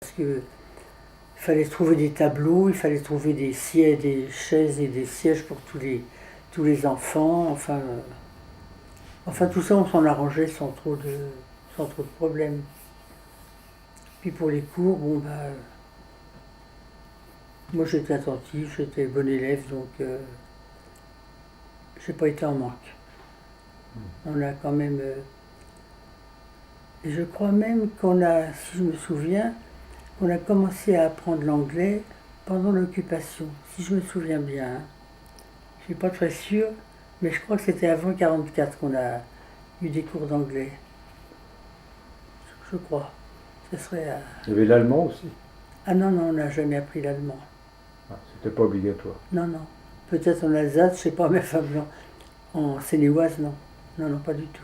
parce que il fallait trouver des tableaux, il fallait trouver des chaises et des sièges pour tous les enfants. Enfin, tout ça, on s'en arrangeait sans trop de problèmes. Puis pour les cours, bon, bah, moi j'étais attentif, j'étais bon élève, donc j'ai pas été en manque. On a quand même. Et je crois même qu'on a, si je me souviens, qu'on a commencé à apprendre l'anglais pendant l'occupation, si je me souviens bien. Hein. Je suis pas très sûr, mais je crois que c'était avant 1944 qu'on a eu des cours d'anglais. Je crois. Ce serait. Il y avait l'allemand aussi. Ah non, non, on n'a jamais appris l'allemand. Ah, c'était pas obligatoire. Non, non. Peut-être en Alsace, je sais pas, mais enfin, non. En Seine-et-Oise, non. Non, non, pas du tout.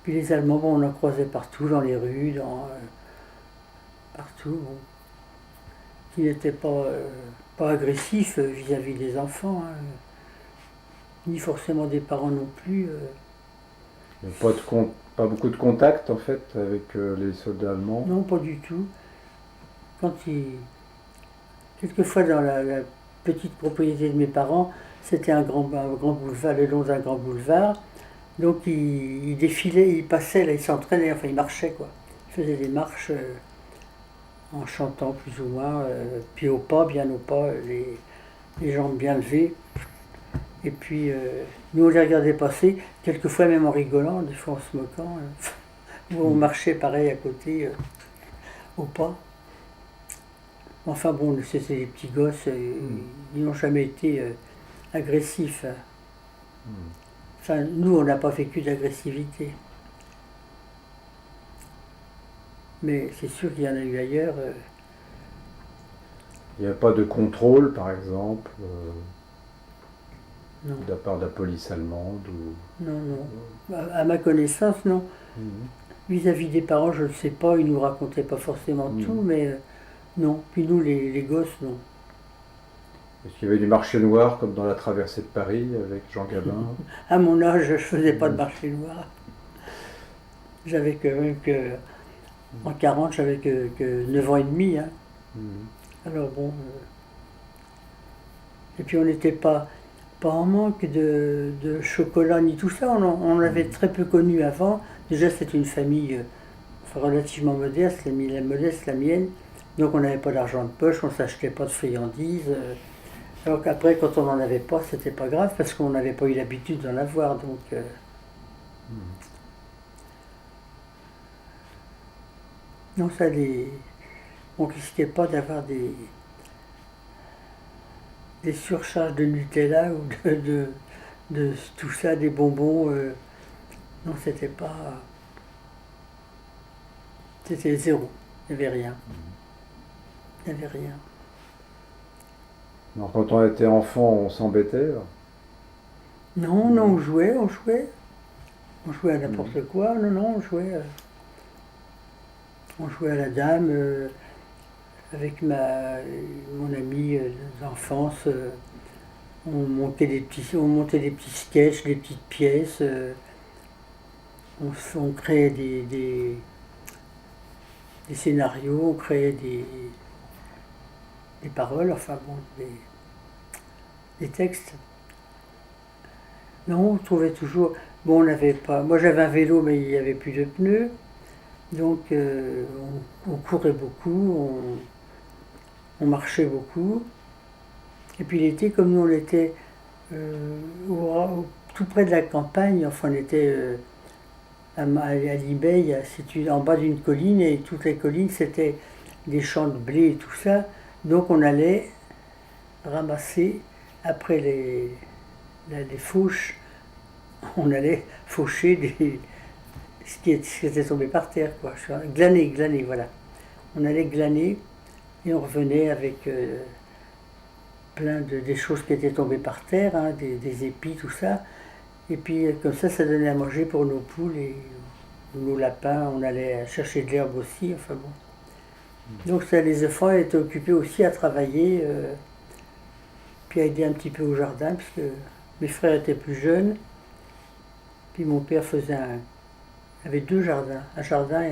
Puis les Allemands, bon, on en croisait partout, dans les rues, partout, bon, qui n'étaient pas agressifs vis-à-vis des enfants, hein, ni forcément des parents non plus. Il n'y a pas beaucoup de contact en fait avec les soldats allemands. Non, pas du tout. Quand quelquefois dans la petite propriété de mes parents, c'était un grand boulevard, le long d'un grand boulevard. Donc il défilait, il passait, là, il s'entraînait, enfin il marchait quoi. Il faisait des marches en chantant plus ou moins, puis au pas, bien au pas, les jambes bien levées. Et puis nous on les regardait passer, quelquefois même en rigolant, des fois en se moquant, où on marchait pareil à côté, au pas. Enfin bon, c'était des petits gosses, ils n'ont jamais été agressifs. Enfin, nous, on n'a pas vécu d'agressivité. Mais c'est sûr qu'il y en a eu ailleurs. Il n'y a pas de contrôle par exemple Non, de la part de la police allemande ou... non, non. À ma connaissance, non. Vis-à-vis des parents, je ne sais pas, ils nous racontaient pas forcément tout, mais non. Puis nous, les gosses, non. Est-ce qu'il y avait du marché noir comme dans la traversée de Paris avec Jean Gabin? À mon âge, je faisais pas de marché noir. J'avais que en 40, j'avais que 9 ans et demi. Hein. Alors bon. Et puis on n'était pas en manque de chocolat ni tout ça. On avait très peu connu avant. Déjà, c'était une famille relativement modeste, modeste, la mienne. Donc on n'avait pas d'argent de poche, on ne s'achetait pas de friandises. Alors qu'après, quand on n'en avait pas, c'était pas grave parce qu'on n'avait pas eu l'habitude d'en avoir. Donc, non, on risquait pas d'avoir des surcharges de Nutella ou de tout ça, des bonbons. Non, c'était pas. C'était zéro. Il n'y avait rien. Il n'y avait rien. Alors, quand on était enfant, on s'embêtait. Non, non, on jouait, on jouait. On jouait à n'importe quoi. Non, non, on jouait. On jouait à la dame avec mon ami d'enfance. On montait des petits sketchs, des petites pièces. On créait des scénarios, on créait des paroles, enfin bon, des textes. Non, on trouvait toujours. Bon, on n'avait pas. Moi, j'avais un vélo, mais il n'y avait plus de pneus. Donc, on courait beaucoup, on marchait beaucoup. Et puis l'été, comme nous, on était tout près de la campagne, enfin, on était à Limeil, situé en bas d'une colline, et toutes les collines, c'était des champs de blé et tout ça. Donc, on allait ramasser, après les fauches, on allait faucher ce qui était tombé par terre, quoi. Glaner, voilà. On allait glaner et on revenait avec des choses qui étaient tombées par terre, hein, des épis, tout ça. Et puis comme ça donnait à manger pour nos poules et nos lapins. On allait chercher de l'herbe aussi, enfin bon. Donc les enfants étaient occupés aussi à travailler, puis à aider un petit peu au jardin, puisque mes frères étaient plus jeunes. Puis mon père faisait Il y avait deux jardins, un jardin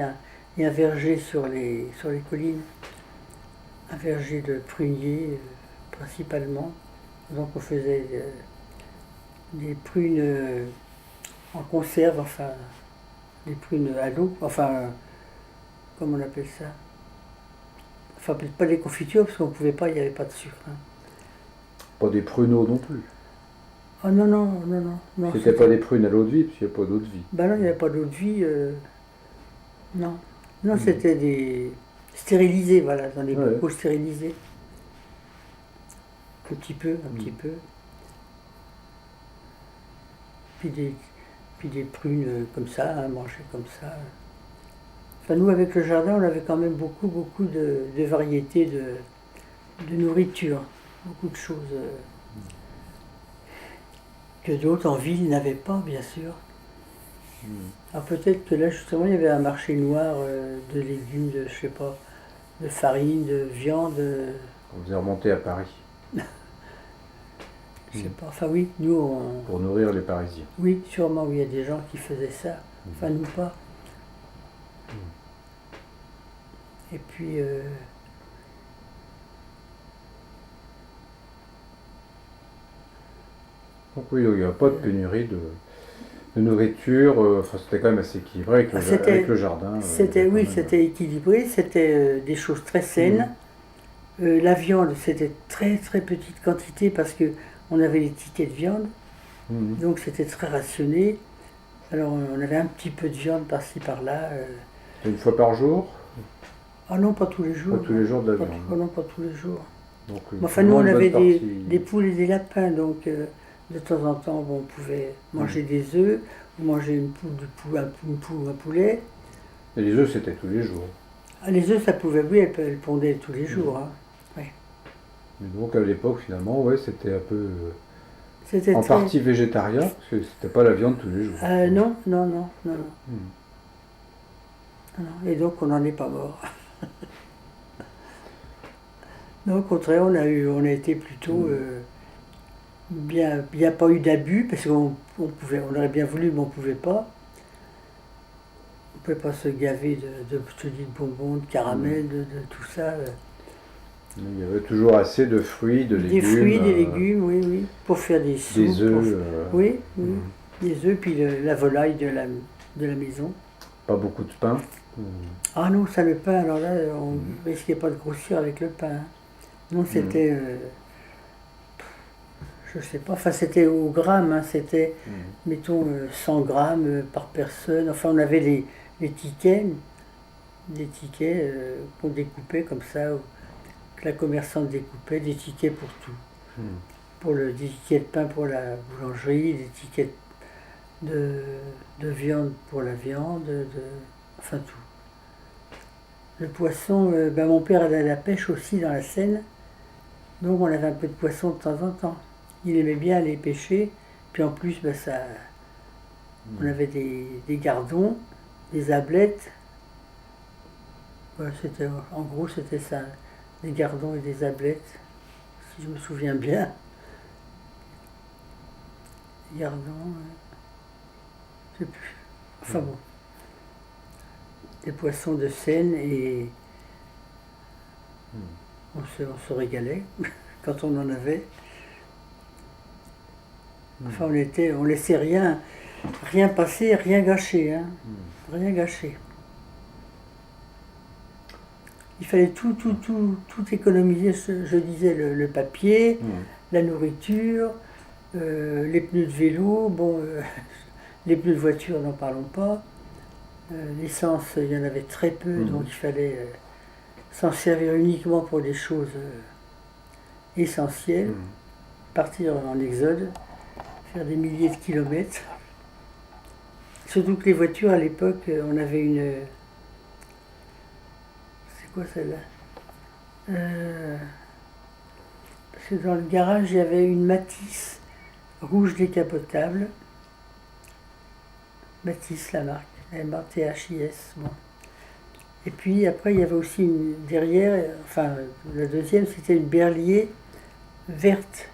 et un verger sur les collines. Un verger de pruniers principalement. Donc on faisait des prunes en conserve, enfin des prunes à l'eau, enfin comment on appelle ça? Enfin peut-être pas des confitures parce qu'on ne pouvait pas, il n'y avait pas de sucre. Hein. Pas des pruneaux non plus. Ah non, non, non, non. non C'était pas des prunes à l'eau de vie, parce qu'il n'y a pas d'eau de vie. Ben non, il n'y avait pas d'eau de vie. Non. Non, c'était des stérilisés, voilà, dans des bocaux stérilisés. Un petit peu, un petit peu. Puis des prunes comme ça, hein, manger comme ça. Enfin, nous, avec le jardin, on avait quand même beaucoup, beaucoup de variétés de nourriture. Beaucoup de choses que d'autres en ville n'avaient pas, bien sûr. Alors peut-être que là, justement, il y avait un marché noir de légumes, de, je sais pas, de farine, de viande. On faisait remonter à Paris. Je sais pas. Enfin oui, nous on... Pour nourrir les Parisiens. Oui, sûrement, oui, il y a des gens qui faisaient ça. Enfin nous pas. Et puis... Donc oui, il n'y a pas de pénurie de nourriture. Enfin, c'était quand même assez équilibré avec avec le jardin. Oui, c'était équilibré. C'était des choses très saines. La viande, c'était très très petite quantité parce que on avait les tickets de viande. Donc c'était très rationné. Alors on avait un petit peu de viande par-ci par-là. Une fois par jour? Ah non, pas tous les jours. Pas tous les jours de la viande. Non, pas tous les jours. Donc, enfin nous on avait des poules et des lapins, donc de temps en temps on pouvait manger des œufs, ou manger une poule, un poulet. Et les œufs c'était tous les jours? Ah, les œufs ça pouvait, oui, elles pondaient tous les jours. Hein. Ouais. Mais donc à l'époque finalement, ouais, c'était un peu... En partie végétarien, parce que c'était pas la viande tous les jours. Non. Et donc on n'en est pas mort. Non, au contraire, on a été plutôt bien. Il n'y a pas eu d'abus, parce qu'on aurait bien voulu, mais on ne pouvait pas. On ne pouvait pas se gaver de bonbons, de caramel, de tout ça. Mais il y avait toujours assez de fruits, de légumes. Des fruits, des légumes, oui, pour faire des soupes. Des œufs. Oui, des œufs, puis la volaille de la maison. Pas beaucoup de pain. Ah non, ça le pain, alors là, on ne risquait pas de grossir avec le pain. Non, c'était, je sais pas, enfin c'était au gramme, hein, c'était, mettons, 100 grammes par personne. Enfin, on avait des tickets qu'on découpait comme ça, que la commerçante découpait, des tickets pour tout. Des tickets de pain pour la boulangerie, des tickets de viande pour la viande, enfin tout. Le poisson, mon père allait à la pêche aussi dans la Seine. Donc on avait un peu de poisson de temps en temps. Il aimait bien aller pêcher. Puis en plus, on avait des gardons, des ablettes. Voilà, en gros, c'était ça. Des gardons et des ablettes, si je me souviens bien. Gardons, je sais plus. Enfin bon. Des poissons de Seine et... On se régalait quand on en avait. Enfin, on laissait rien passer, rien gâcher. Hein. Rien gâcher. Il fallait tout économiser, je disais, le papier, la nourriture, les pneus de vélo, les pneus de voiture, n'en parlons pas. L'essence, il y en avait très peu, donc il fallait... s'en servir uniquement pour des choses essentielles, partir en exode, faire des milliers de kilomètres. Surtout que les voitures, à l'époque, on avait une... C'est quoi celle-là? Parce que dans le garage, il y avait une Matisse rouge décapotable. Matisse, la marque. MATHIS, bon. Et puis après, il y avait aussi derrière, enfin, la deuxième, c'était une berlier verte,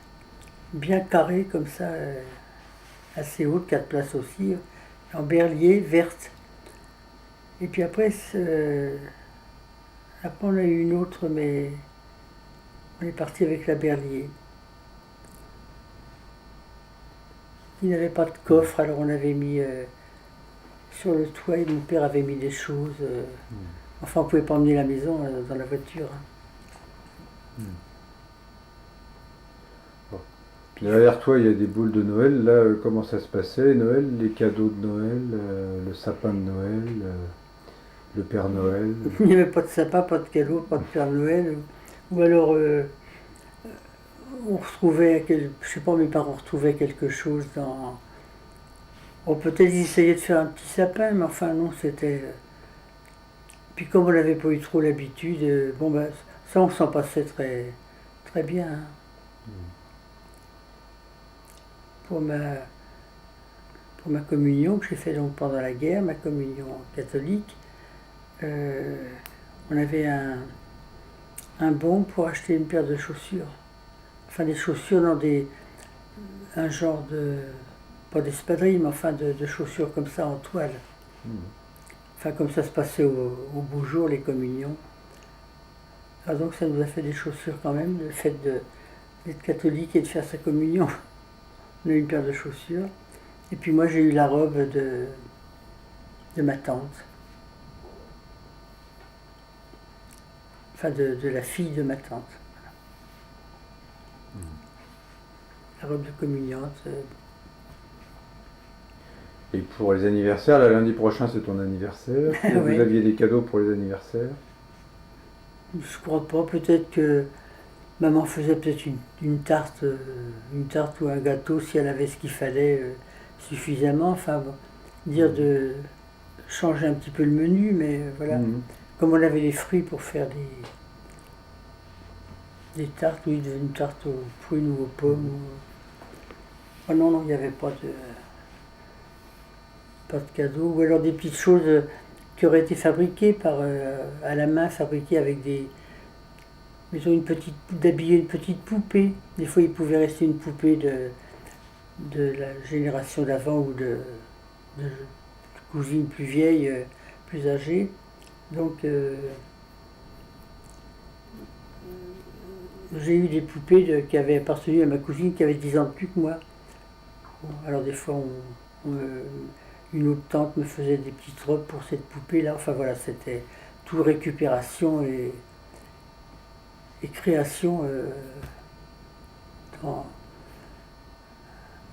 bien carrée comme ça, assez haute, 4 places aussi, en berlier verte. Et puis après, après on a eu une autre, mais on est parti avec la Berlier. Il n'avait pas de coffre, alors on avait mis sur le toit et mon père avait mis des choses. Enfin, on ne pouvait pas emmener la maison dans la voiture. Bon. Derrière toi, il y a des boules de Noël. Là, comment ça se passait, Noël, les cadeaux de Noël, le sapin de Noël, le Père Noël? Il n'y avait pas de sapin, pas de cadeau, pas de Père Noël. Ou alors, on retrouvait, je sais pas, mes parents retrouvaient quelque chose dans... Bon, peut-être ils essayaient de faire un petit sapin, mais enfin non, c'était... Puis comme on n'avait pas eu trop l'habitude, bon ben, ça on s'en passait très, très bien. Hein. Pour ma communion que j'ai fait donc pendant la guerre, ma communion catholique, on avait un bon pour acheter une paire de chaussures. Enfin des chaussures dans un genre de, pas d'espadrille, mais enfin de chaussures comme ça en toile. Enfin comme ça se passait au beau jour, les communions. Alors donc ça nous a fait des chaussures quand même, le fait d'être catholique et de faire sa communion. On a eu une paire de chaussures. Et puis moi j'ai eu la robe de ma tante. Enfin de la fille de ma tante. La robe de communiante. Et pour les anniversaires, là, lundi prochain c'est ton anniversaire. Ouais. Vous aviez des cadeaux pour les anniversaires? Je crois pas, peut-être que maman faisait peut-être une tarte ou un gâteau si elle avait ce qu'il fallait suffisamment. Enfin, bon, dire de changer un petit peu le menu, mais voilà. Comme on avait les fruits pour faire des tartes, oui, une tarte aux prunes ou aux pommes. Oh non, il n'y avait pas de cadeau. Ou alors des petites choses qui auraient été fabriquées à la main, fabriquées avec d'habiller une petite poupée. Des fois, il pouvait rester une poupée de la génération d'avant ou de cousines plus vieilles, plus âgées. Donc, j'ai eu des poupées qui avaient appartenu à ma cousine qui avait 10 ans de plus que moi. Bon, alors des fois, une autre tante me faisait des petites robes pour cette poupée-là. Enfin voilà, c'était tout récupération et création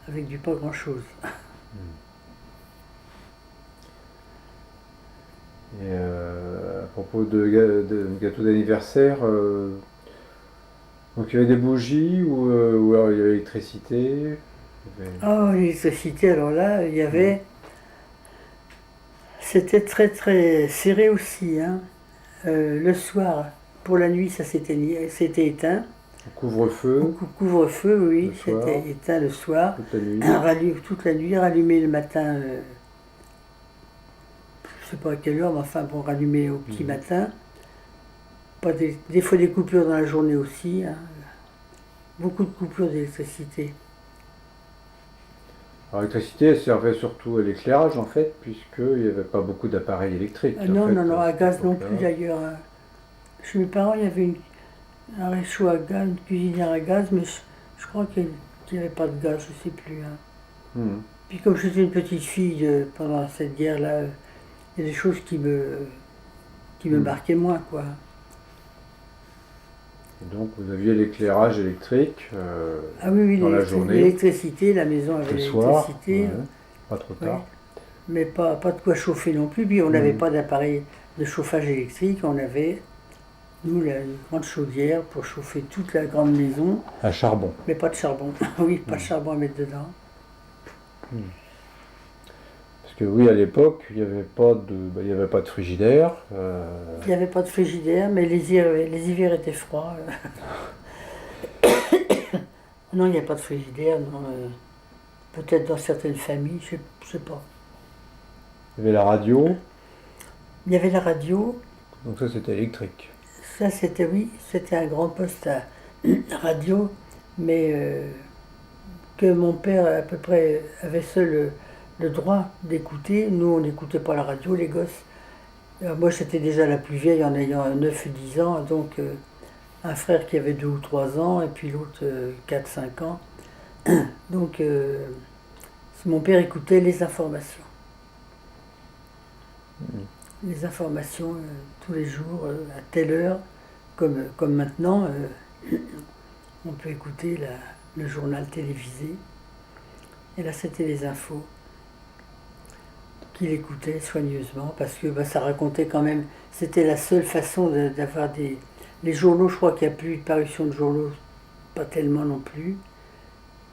avec du pas grand-chose. Et à propos de gâteau d'anniversaire, donc il y avait des bougies ou alors il y avait l'électricité? Oh, l'électricité, alors là, il y avait... C'était très très serré aussi. Hein. Le soir, pour la nuit, ça s'était éteint. Couvre-feu. Couvre-feu, oui, c'était éteint le soir. Toute la nuit. Toute la nuit, rallumé le matin. Je ne sais pas à quelle heure, mais enfin, bon, rallumé au petit matin. Pas des fois des coupures dans la journée aussi. Hein. Beaucoup de coupures d'électricité. Alors l'électricité, elle servait surtout à l'éclairage en fait, puisqu'il n'y avait pas beaucoup d'appareils électriques. Non, à gaz non plus d'ailleurs. Chez mes parents, il y avait un réchaud à gaz, une cuisinière à gaz, mais je crois qu'il n'y avait pas de gaz, je ne sais plus. Hein. Puis comme j'étais une petite fille pendant cette guerre-là, il y a des choses qui me marquaient moins, quoi. Et donc vous aviez l'éclairage électrique dans la journée. L'électricité, la maison avait l'électricité. Ouais, pas trop tard. Mais pas de quoi chauffer non plus. Puis on n'avait pas d'appareil de chauffage électrique, on avait, nous, une grande chaudière pour chauffer toute la grande maison. À charbon. Mais pas de charbon. Oui, pas de charbon à mettre dedans. Parce que oui, à l'époque, il n'y avait pas de frigidaire. Il n'y avait pas de frigidaire, mais les hivers étaient froids. Non, il n'y a pas de frigidaire. Peut-être dans certaines familles, je ne sais pas. Il y avait la radio. Il y avait la radio. Donc ça, c'était électrique. Ça, c'était un grand poste à radio, mais que mon père, à peu près, avait seul le droit d'écouter. Nous, on n'écoutait pas la radio, les gosses. Alors, moi, j'étais déjà la plus vieille en ayant 9 et 10 ans, donc un frère qui avait 2 ou 3 ans, et puis l'autre 4, 5 ans. Donc, mon père écoutait les informations. Les informations tous les jours, à telle heure, comme maintenant, on peut écouter le journal télévisé. Et là, c'était les infos qu'il écoutait soigneusement, parce que ça racontait quand même, c'était la seule façon d'avoir des... Les journaux, je crois qu'il n'y a plus eu de parution de journaux, pas tellement non plus.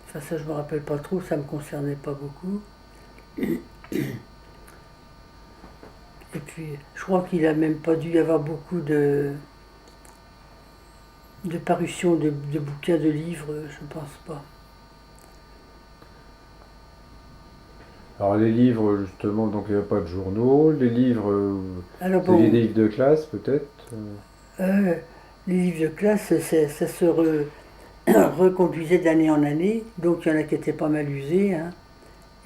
Enfin, ça, je me rappelle pas trop, ça me concernait pas beaucoup. Et puis, je crois qu'il a même pas dû y avoir beaucoup de parutions de bouquins, de livres, je pense pas. Alors les livres, justement, donc il n'y a pas de journaux. Les livres, Alors vous aviez bon, des livres de classe peut-être les livres de classe, ça se reconduisait d'année en année, donc il y en a qui étaient pas mal usés, hein.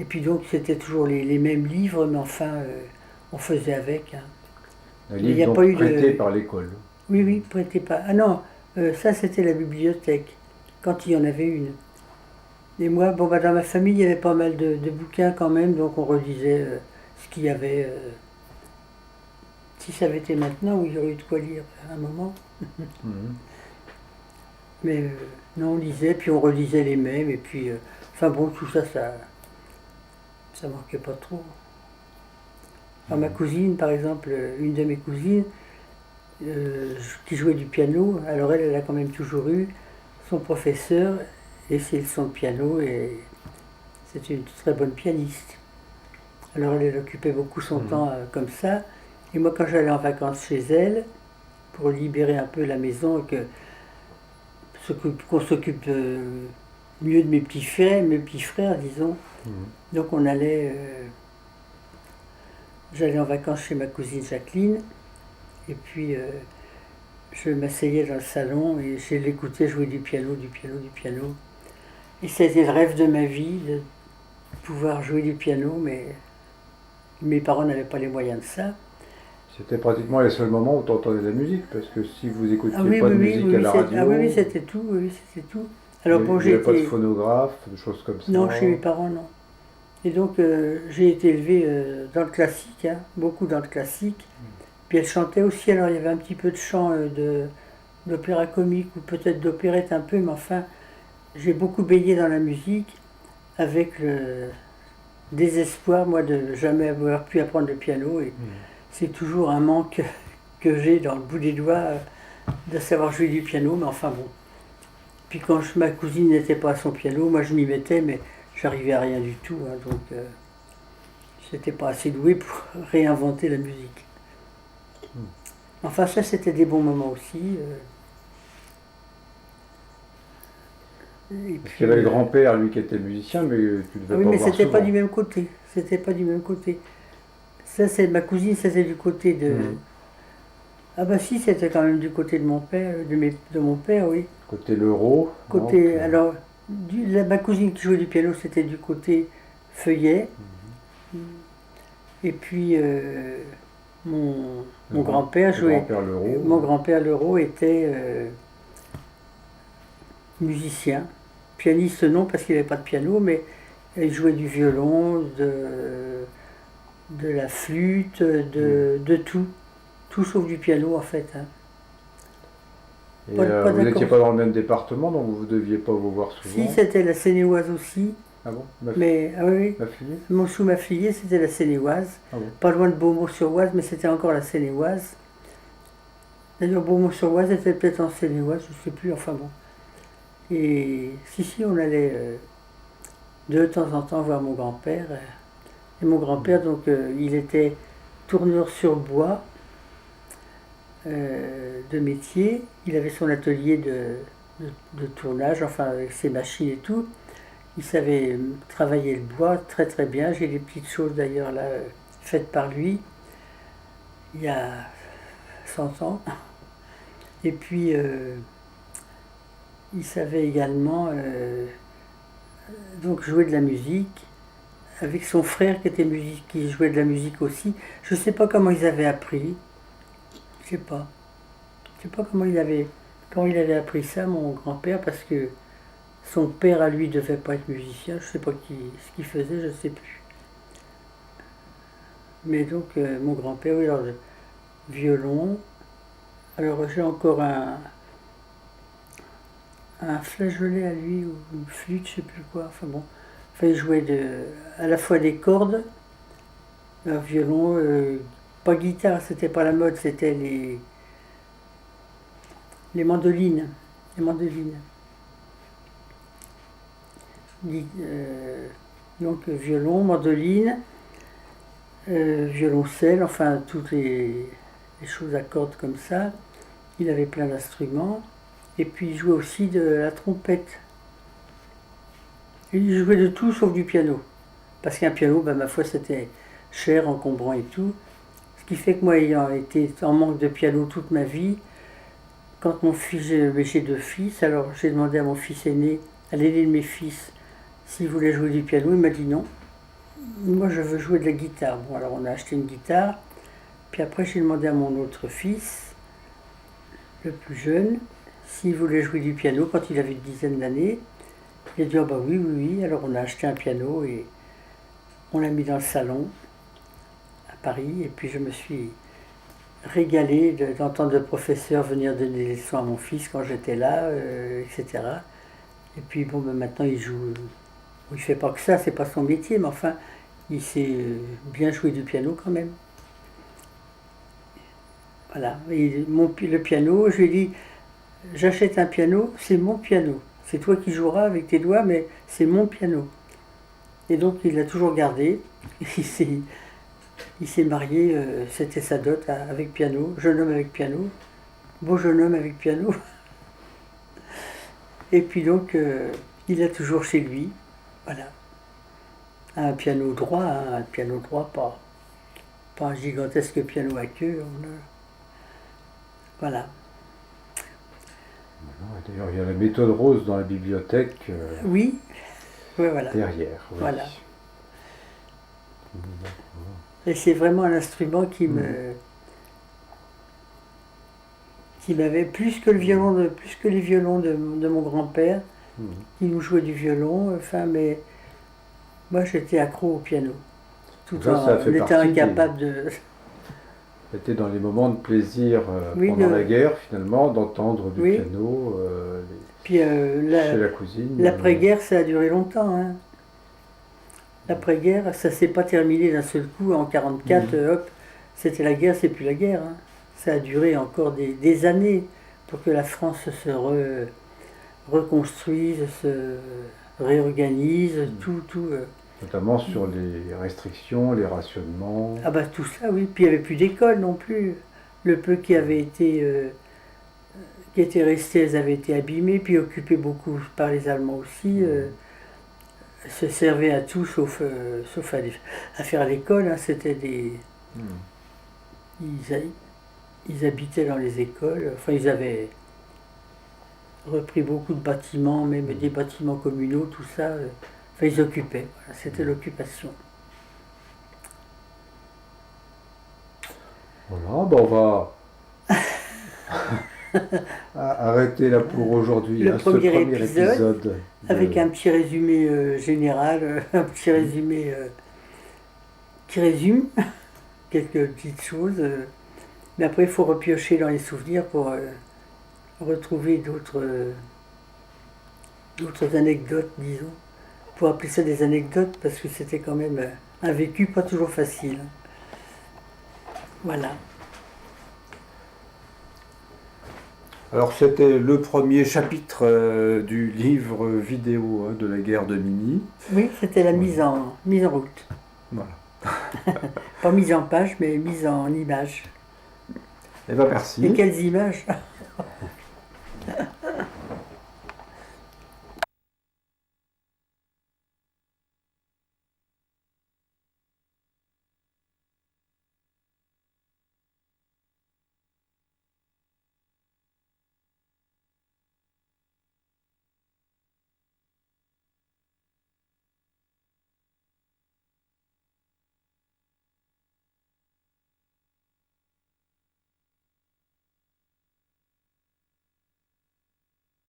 Et puis donc c'était toujours les mêmes livres, mais enfin, on faisait avec, hein. Un Mais il n'y livre a donc pas eu prêté de... par l'école. Oui, oui, prêtez pas. Ah non, ça c'était la bibliothèque, quand il y en avait une. Et moi, bon, dans ma famille, il y avait pas mal de bouquins quand même, donc on relisait ce qu'il y avait. Si ça avait été maintenant, il y aurait eu de quoi lire à un moment. Mhm. Mais non, on lisait, puis on relisait les mêmes, et puis... enfin bon, tout ça, ça manquait pas trop. Alors, ma cousine, par exemple, une de mes cousines, qui jouait du piano, alors elle a quand même toujours eu son professeur, et c'est le son de piano, et c'est une très bonne pianiste. Alors elle occupait beaucoup son temps comme ça. Et moi, quand j'allais en vacances chez elle, pour libérer un peu la maison, et qu'on s'occupe mieux de mes petits frères, disons. Mhm. Donc j'allais en vacances chez ma cousine Jacqueline, et puis je m'asseyais dans le salon et je l'écoutais jouer du piano, du piano, du piano. Et c'était le rêve de ma vie de pouvoir jouer du piano, mais mes parents n'avaient pas les moyens de ça. C'était pratiquement les seuls moments où tu entendais de la musique, parce que si vous Ah écoutiez oui, pas oui, de oui, musique oui, à oui, la radio, ah oui, oui, c'était tout, oui, oui, c'était tout. Alors bon, il n'y j'ai avait pas de été... phonographe, de choses comme ça. Non, chez mes parents, non. Et donc, j'ai été élevée dans le classique, hein, beaucoup dans le classique. Puis elle chantait aussi, alors il y avait un petit peu de chant d'opéra comique ou peut-être d'opérette un peu, mais enfin, j'ai beaucoup baigné dans la musique avec le désespoir, moi, de jamais avoir pu apprendre le piano. Et c'est toujours un manque que j'ai dans le bout des doigts de savoir jouer du piano, mais enfin bon. Puis quand ma cousine n'était pas à son piano, moi je m'y mettais, mais j'arrivais à rien du tout, hein, donc j'étais pas assez doué pour réinventer la musique. Enfin, ça, c'était des bons moments aussi. Et Parce puis, qu'il y avait le grand-père, lui, qui était musicien, mais tu ah devais oui, pas mais voir c'était pas souvent. du même côté. C'était pas du même côté. Ça, c'est ma cousine, ça c'est du côté de. Mhm. Ah bah si, c'était quand même du côté de mon père, de mon père, oui. Côté l'euro, donc, Côté, alors, ma cousine qui jouait du piano, c'était du côté Feuillet. Et puis, mon grand-père le jouait. grand-père l'euro. Mon grand-père Leroux était musicien. Pianiste non, parce qu'il n'avait pas de piano, mais il jouait du violon, de la flûte, de tout. Tout sauf du piano, en fait, hein. Et Pas vous n'étiez d'accord. pas dans le même département, donc vous ne deviez pas vous voir Si, souvent. c'était la Seine-et-Oise aussi, Ah bon mais ah oui, oui. ma fille Mon sous ma fille, c'était la Seine-et-Oise. Ah bon Pas loin de Beaumont-sur-Oise, mais c'était encore la Seine-et-Oise. D'ailleurs, Beaumont-sur-Oise était peut-être en Seine-et-Oise, je ne sais plus, enfin bon. Et si, on allait de temps en temps voir mon grand-père. Et mon grand-père, donc, il était tourneur sur bois de métier. Il avait son atelier de tournage, enfin avec ses machines et tout. Il savait travailler le bois très très bien. J'ai des petites choses d'ailleurs là faites par lui il y a 100 ans. Et puis il savait également donc jouer de la musique avec son frère qui jouait de la musique aussi. Je ne sais pas comment ils avaient appris. Je sais pas. Je sais pas comment il avait appris ça, mon grand-père, parce que son père à lui devait pas être musicien. Je sais pas ce qu'il faisait, je sais plus. Mais donc mon grand-père, oui, alors le violon. Alors j'ai encore un flageolet à lui, ou une flûte, je sais plus quoi. Enfin bon. Enfin, il jouait à la fois des cordes, un violon, pas guitare, c'était pas la mode, c'était les mandolines. Les mandolines. Donc violon, mandoline, violoncelle, enfin toutes les choses à cordes comme ça. Il avait plein d'instruments. Et puis il jouait aussi de la trompette. Il jouait de tout sauf du piano. Parce qu'un piano, ben, ma foi, c'était cher, encombrant et tout. Ce qui fait que moi, ayant été en manque de piano toute ma vie, quand mon fils, j'ai deux fils, alors j'ai demandé à mon fils aîné, à l'aîné de mes fils, s'il voulait jouer du piano. Il m'a dit non. Moi, je veux jouer de la guitare. Bon, alors on a acheté une guitare. Puis après, j'ai demandé à mon autre fils, le plus jeune, s'il voulait jouer du piano quand il avait une dizaine d'années. Il a dit, oh bah oui, oui, oui. Alors on a acheté un piano et on l'a mis dans le salon à Paris. Et puis je me suis régalé d'entendre le professeur venir donner des leçons à mon fils quand j'étais là, etc. Et puis bon, ben, maintenant il joue. Il fait pas que ça, c'est pas son métier, mais enfin, il sait bien jouer du piano quand même. Voilà. Et le piano, je lui ai dit, j'achète un piano, c'est mon piano. C'est toi qui joueras avec tes doigts, mais c'est mon piano. Et donc il l'a toujours gardé. Il s'est marié, c'était sa dot avec piano, jeune homme avec piano, beau jeune homme avec piano. Et puis donc il l'a toujours chez lui. Voilà. Un piano droit, hein, un piano droit, pas un gigantesque piano à queue. Voilà. D'ailleurs, il y a la méthode rose dans la bibliothèque. Oui, ouais, voilà. Derrière. Oui. Voilà. Et c'est vraiment un instrument qui m'avait plus que plus que les violons de mon grand-père, qui nous jouait du violon. Enfin, mais moi, j'étais accro au piano. On était incapable de. C'était dans les moments de plaisir pendant la guerre, finalement, d'entendre du piano Puis, chez la cousine. L'après-guerre, ça a duré longtemps. Hein. L'après-guerre, ça s'est pas terminé d'un seul coup en 1944, hop, c'était la guerre, c'est plus la guerre. Hein. Ça a duré encore des années pour que la France se reconstruise, se réorganise, tout. Notamment sur les restrictions, les rationnements. Ah bah tout ça, oui. Puis il n'y avait plus d'école non plus. Le peu qui était resté, elles avaient été abîmées, puis occupées beaucoup par les Allemands aussi. Se servaient à tout sauf à faire l'école. Hein. C'était des. Ils habitaient dans les écoles. Enfin, ils avaient repris beaucoup de bâtiments, même des bâtiments communaux, tout ça. Enfin, ils occupaient. Voilà, c'était l'occupation. Voilà, ben on va arrêter là pour aujourd'hui. Le ce premier épisode avec un petit résumé général, un petit résumé qui résume quelques petites choses. Mais après, il faut repiocher dans les souvenirs pour retrouver d'autres anecdotes, disons. Pour appeler ça des anecdotes, parce que c'était quand même un vécu pas toujours facile. Voilà. Alors c'était le premier chapitre du livre vidéo de la guerre de Mimi. Oui, c'était la mise en route. Voilà. Pas mise en page, mais mise en image. Eh bien merci. Et quelles images!